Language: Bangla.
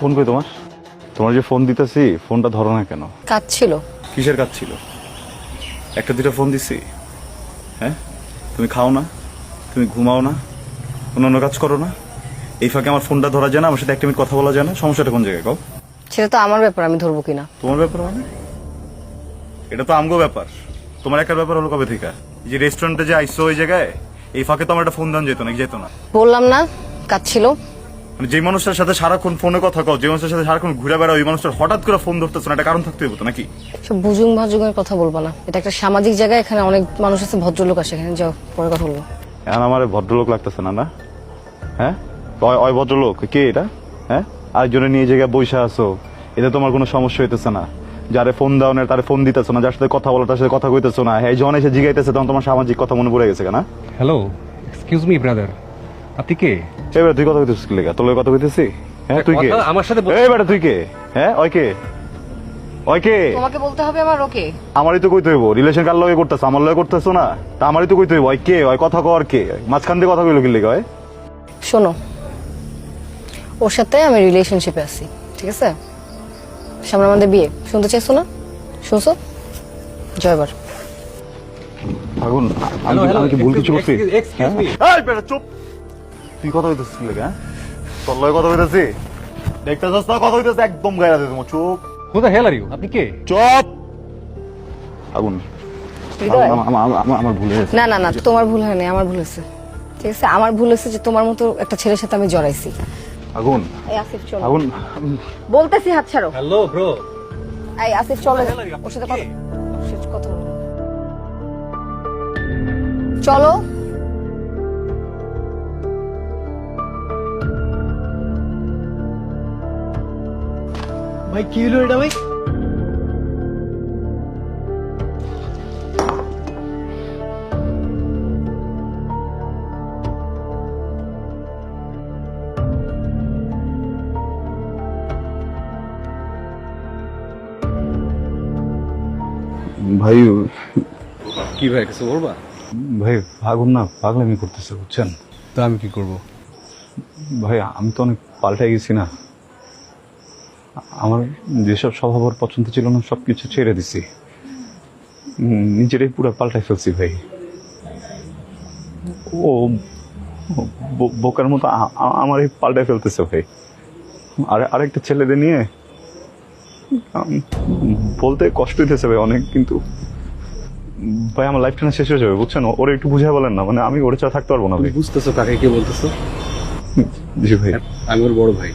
ফোন কই তোমার? তোমার যে ফোন দিতেছি ফোনটা ধরো না কেন? কাজ ছিল। কিসের কাজ ছিল? একটা দুটো ফোন দিছি, হ্যাঁ? তুমি খাও না, তুমি ঘুমাও না, অন্য কাজ করো না, এই ফাঁকে আমার ফোনটা ধরা যায় না, আমার সাথে একটা মিনিট কথা বলা যায় না, সমস্যাটা কোন জায়গায় কও? সেটা তো আমার ব্যাপার, আমি ধরবো কিনা। তোমার ব্যাপার মানে? এটা তো আমগো ব্যাপার। তোমার একটা ব্যাপার হলো কবে থেকে? যে রেস্টুরেন্টে যে আইসো ওই জায়গায় এই ফাঁকে তো আমার একটা ফোন দেন যেত না, যেত না। বললাম না কাজ ছিল। মানে যে মানুষটার সাথে সারাক্ষণ ফোনে কথা কও, যে মানুষটার সাথে সারাক্ষণ ঘুরে বেড়াও, ওই মানুষটার হঠাৎ করে ফোন ধরতেছ না, একটা কারণ থাকতে হবে তো নাকি? সব বুজুং ভাজুঙের কথা বলবো না, এটা একটা সামাজিক জায়গা, এখানে অনেক মানুষ আছে, ভদ্রলোক আসে, এখানে যাও পরে কথা বলবো। এখন আমার ভদ্রলোক লাগতেছে না, না? হ্যাঁ, ওই ভদ্রলোক কে এটা? হ্যাঁ, আরেকজনে নিয়ে জায়গায় বসে আছো, এতে তোমার কোনো সমস্যা হইতেছে না? যারে ফোন দাও না তারে ফোন দিতেছো না, যার সাথে কথা বলো তার সাথে কথা কইতেছো না, এই যখন এসে জিগাইতেছে তখন তোমার সামাজিক কথা মনে পড়ে গেছে না? হ্যালো, এক্সকিউজ মি ব্রাদার, আপনি কে? এবার তুই কথা কইতেছিস কি লেগা? তোর লগে কথা কইতেছি? হ্যাঁ, তুই কে? কথা আমার সাথে এই বেটা তুই কে? হ্যাঁ, ওই কে? ওই কে? তোমাকে বলতে হবে আমার ওকে। আমারই তো কইতে হইব, রিলেশন কার লগে করতেছ? আমার লগে করতেছো না, তা আমারই তো কইতে হইব। ওই কে? ওই কথা কর কে? মাঝখান দিয়ে কথা কইলো কি লেগা? ওই শোনো, ওর সাথে আমি রিলেশনশিপে আছি, ঠিক আছে? সামনে আমাদের বিয়ে, শুনতে চাইছো না? শুনছো? জয়বার। আগুন, হ্যালো হ্যালো, আমি কি ভুল কিছু করছি? Excuse me. এই বেটা চুপ! তুই কথা কইতেছিস কি লেগা? তোর লগে কথা কইতেছি? দেখতেছস না কথা কইতেছে, একদম গায়রা দে তোমার। চুপ who the hell are you? আপনি কে? চুপ! আগুন, হৃদয়? আমার ভুল হয়েছে। না না না, তোমার ভুল হয়নি, আমার ভুল হয়েছে, ঠিক আছে? আমার ভুল হয়েছে যে তোমার মতো একটা ছেলের সাথে আমি জড়াইছি। আগুন, এই আসিফ চলো। আগুন, বলতেছি হাত ছাড়ো। Hello bro. এই আসিফ চলো, ওর সাথে কথা কথা বলো। চলো। ভাই কি হলো এটা ভাই? ভাই, কি ভাই, কিছু বলবা? ভাই আগুন না পাগলামি করতেছে, বুঝছেন? তা আমি কি করব? ভাই আমি তো অনেক পাল্টে গেছি না, আমার যেসব স্বভাব ওর পছন্দ ছিল না সবকিছু ছেড়ে দিছি, নিজেরাই পুরো পাল্টাই ফেলছি ভাই। ও বোকার মতো আমারই পাল্টাই ফেলতেছে ভাই। আরেকটা ছেলেদের নিয়ে বলতে কষ্ট হইতেছে ভাই অনেক, কিন্তু ভাই আমার লাইফটা না শেষ হয়ে যাবে, বুঝছেন? ওরা একটু বুঝাই বলেন না, মানে আমি ওরে ছাড়া থাকতে পারবো না ভাই। বুঝতেছো কাকে কে বলতেছো? জি ভাই। আমি ওর বড় ভাই।